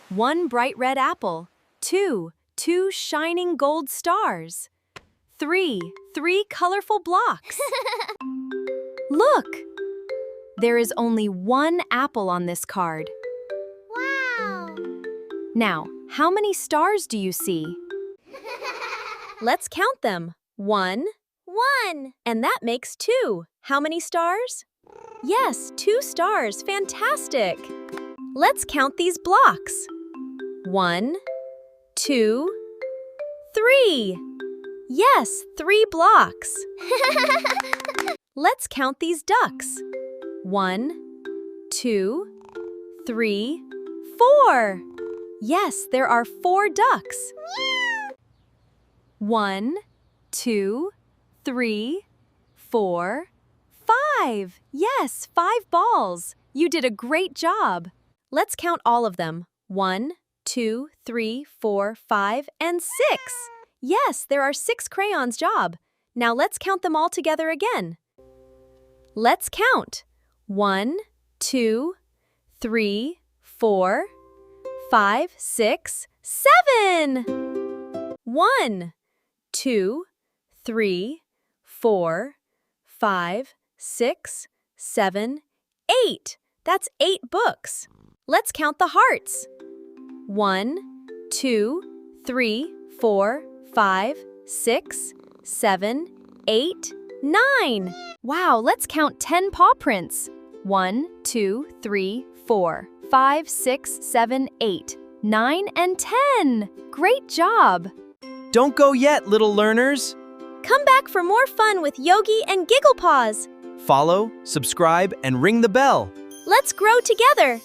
1 bright red apple. 2 shining gold stars. 3 colorful blocks. Look! There is only 1 apple on this card. Wow! Now, how many stars do you see? Let's count them. 1. 1. And that makes 2. How many stars? Yes, 2 stars. Fantastic! Let's count these blocks. 1, 2, 3. Yes, 3 blocks. Let's count these ducks. 1, 2, 3, 4. Yes, there are 4 ducks. 1, 2, 3, 4, 5. Yes, 5 balls. You did a great job. Let's count all of them. 1, 2, 3, 4, 5, and 6. Yes, there are 6 crayons. Job. Now let's count them all together again. Let's count. 1, 2, 3, 4, 5, 6, 7. 1, 2, 3, 4, 5, 6, 7, 8. That's 8 books. Let's count the hearts. 1, 2, 3, 4, 5, 6, 7, 8, 9. Wow, let's count 10 paw prints. 1, 2, 3, 4, 5, 6, 7, 8, 9, and 10. Great job! Don't go yet, little learners. Come back for more fun with Yogi and Giggle Paws. Follow, subscribe, and ring the bell. Let's grow together!